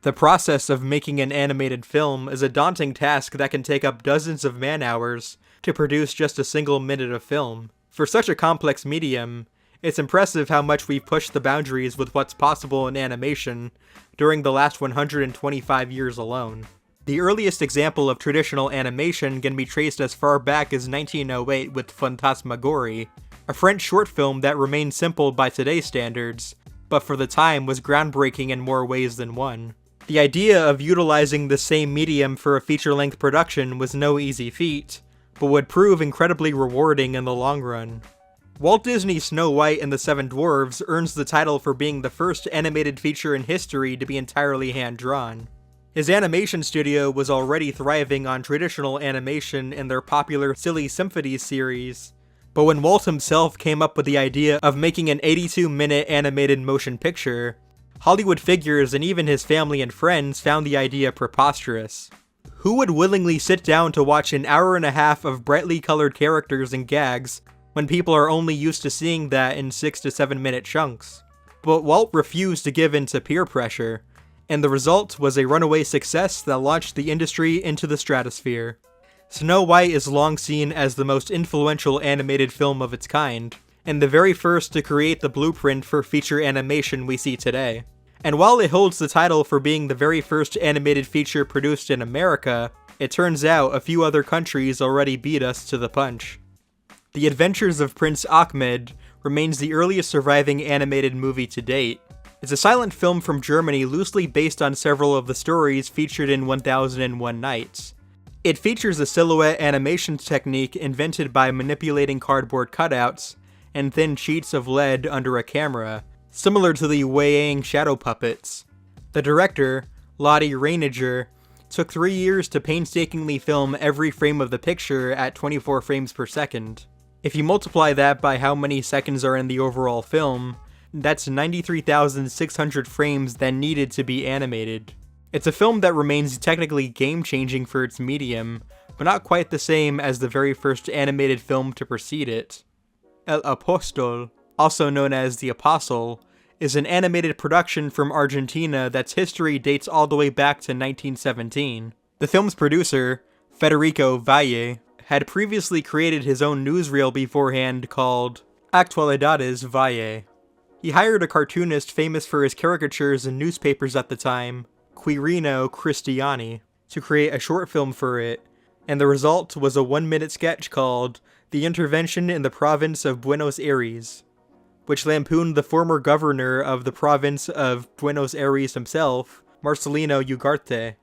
The process of making an animated film is a daunting task that can take up dozens of man-hours to produce just a single minute of film. For such a complex medium, it's impressive how much we've pushed the boundaries with what's possible in animation during the last 125 years alone. The earliest example of traditional animation can be traced as far back as 1908 with Phantasmagorie, a French short film that remained simple by today's standards, but for the time was groundbreaking in more ways than one. The idea of utilizing the same medium for a feature-length production was no easy feat, but would prove incredibly rewarding in the long run. Walt Disney's Snow White and the Seven Dwarfs earns the title for being the first animated feature in history to be entirely hand-drawn. His animation studio was already thriving on traditional animation in their popular Silly Symphony series, but when Walt himself came up with the idea of making an 82-minute animated motion picture, Hollywood figures and even his family and friends found the idea preposterous. Who would willingly sit down to watch an hour and a half of brightly colored characters and gags when people are only used to seeing that in 6 to 7 minute chunks? But Walt refused to give in to peer pressure, and the result was a runaway success that launched the industry into the stratosphere. Snow White is long seen as the most influential animated film of its kind, and the very first to create the blueprint for feature animation we see today. And while it holds the title for being the very first animated feature produced in America, it turns out a few other countries already beat us to the punch. The Adventures of Prince Ahmed remains the earliest surviving animated movie to date. It's a silent film from Germany loosely based on several of the stories featured in 1001 Nights. It features a silhouette animation technique invented by manipulating cardboard cutouts and thin sheets of lead under a camera, similar to the Wei-Yang shadow puppets. The director, Lottie Reiniger, took 3 years to painstakingly film every frame of the picture at 24 frames per second. If you multiply that by how many seconds are in the overall film, that's 93,600 frames that needed to be animated. It's a film that remains technically game-changing for its medium, but not quite the same as the very first animated film to precede it. El Apostol, also known as The Apostle, is an animated production from Argentina that's history dates all the way back to 1917. The film's producer, Federico Valle, had previously created his own newsreel beforehand called Actualidades Valle. He hired a cartoonist famous for his caricatures in newspapers at the time, Quirino Cristiani, to create a short film for it, and the result was a 1-minute sketch called The Intervention in the Province of Buenos Aires, which lampooned the former governor of the province of Buenos Aires himself, Marcelino Ugarte.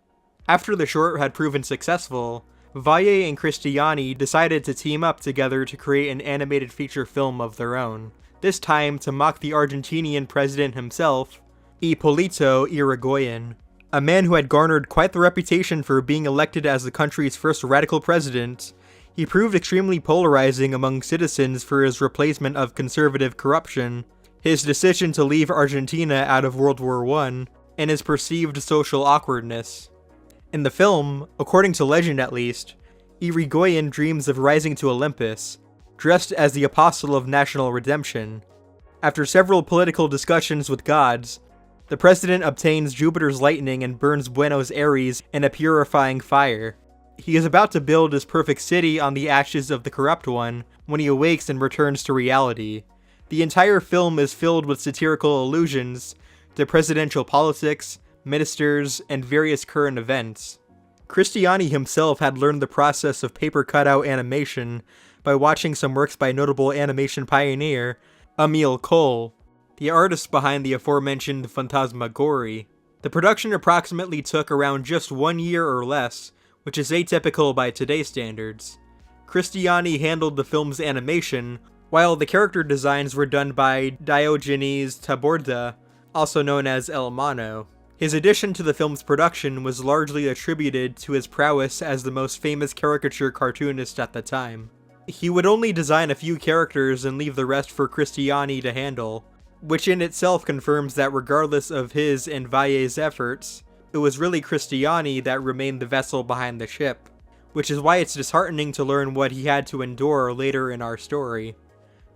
After the short had proven successful, Valle and Cristiani decided to team up together to create an animated feature film of their own, this time to mock the Argentinian president himself, Hipólito Yrigoyen, a man who had garnered quite the reputation for being elected as the country's first radical president. He proved extremely polarizing among citizens for his replacement of conservative corruption, his decision to leave Argentina out of World War I, and his perceived social awkwardness. In the film, according to legend at least, Yrigoyen dreams of rising to Olympus, dressed as the Apostle of National Redemption. After several political discussions with gods, the president obtains Jupiter's lightning and burns Buenos Aires in a purifying fire. He is about to build his perfect city on the ashes of the corrupt one when he awakes and returns to reality. The entire film is filled with satirical allusions to presidential politics, ministers, and various current events. Cristiani himself had learned the process of paper cutout animation by watching some works by notable animation pioneer Emile Cole, the artist behind the aforementioned Phantasmagorie. The production approximately took around just 1 year or less, which is atypical by today's standards. Cristiani handled the film's animation, while the character designs were done by Diogenes Taborda, also known as El Mono. His addition to the film's production was largely attributed to his prowess as the most famous caricature cartoonist at the time. He would only design a few characters and leave the rest for Cristiani to handle, which in itself confirms that regardless of his and Valle's efforts, it was really Cristiani that remained the vessel behind the ship, which is why it's disheartening to learn what he had to endure later in our story.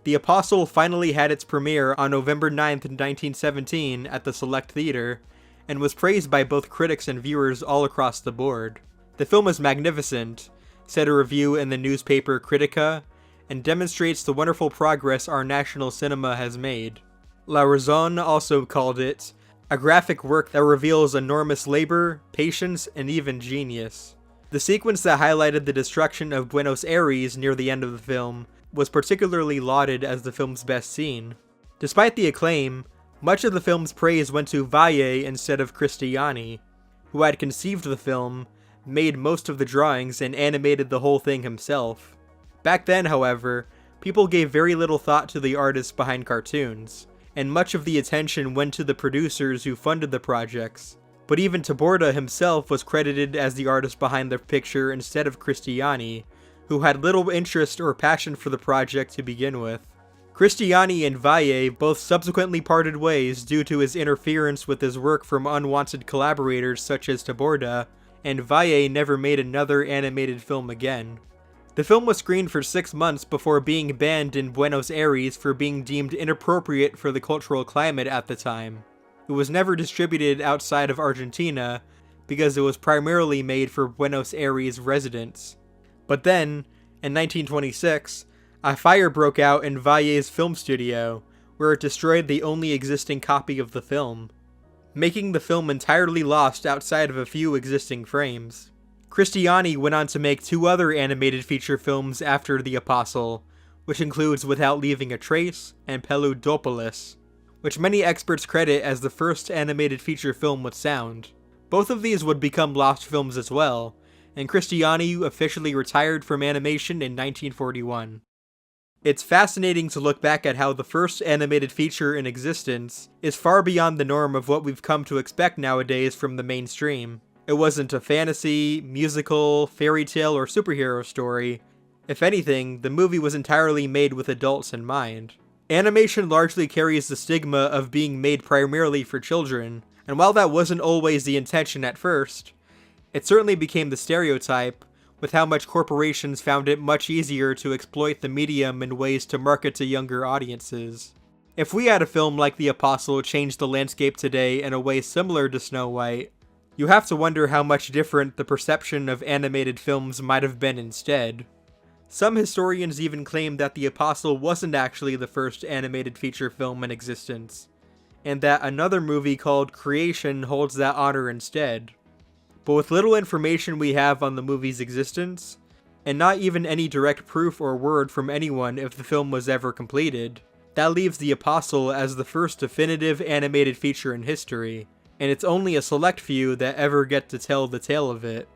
The Apostle finally had its premiere on November 9th, 1917 at the Select Theater, and was praised by both critics and viewers all across the board. The film is magnificent, said a review in the newspaper Critica, and demonstrates the wonderful progress our national cinema has made. A.L.I.S.O.N also called it a graphic work that reveals enormous labor, patience, and even genius. The sequence that highlighted the destruction of Buenos Aires near the end of the film was particularly lauded as the film's best scene. Despite the acclaim, much of the film's praise went to Valle instead of Cristiani, who had conceived the film, made most of the drawings, and animated the whole thing himself. Back then, however, people gave very little thought to the artists behind cartoons, and much of the attention went to the producers who funded the projects. But even Taborda himself was credited as the artist behind the picture instead of Cristiani, who had little interest or passion for the project to begin with. Cristiani and Valle both subsequently parted ways due to his interference with his work from unwanted collaborators such as Taborda, and Valle never made another animated film again. The film was screened for 6 months before being banned in Buenos Aires for being deemed inappropriate for the cultural climate at the time. It was never distributed outside of Argentina because it was primarily made for Buenos Aires residents. But then, in 1926, a fire broke out in Valle's film studio, where it destroyed the only existing copy of the film, making the film entirely lost outside of a few existing frames. Cristiani went on to make 2 other animated feature films after The Apostle, which includes Without Leaving a Trace and Peludopolis, which many experts credit as the first animated feature film with sound. Both of these would become lost films as well, and Cristiani officially retired from animation in 1941. It's fascinating to look back at how the first animated feature in existence is far beyond the norm of what we've come to expect nowadays from the mainstream. It wasn't a fantasy, musical, fairy tale, or superhero story. If anything, the movie was entirely made with adults in mind. Animation largely carries the stigma of being made primarily for children, and while that wasn't always the intention at first, it certainly became the stereotype, with how much corporations found it much easier to exploit the medium in ways to market to younger audiences. If we had a film like The Apostle change the landscape today in a way similar to Snow White, you have to wonder how much different the perception of animated films might have been instead. Some historians even claim that The Apostle wasn't actually the first animated feature film in existence, and that another movie called Creation holds that honor instead. But with little information we have on the movie's existence, and not even any direct proof or word from anyone if the film was ever completed, that leaves The Apostle as the first definitive animated feature in history, and it's only a select few that ever get to tell the tale of it.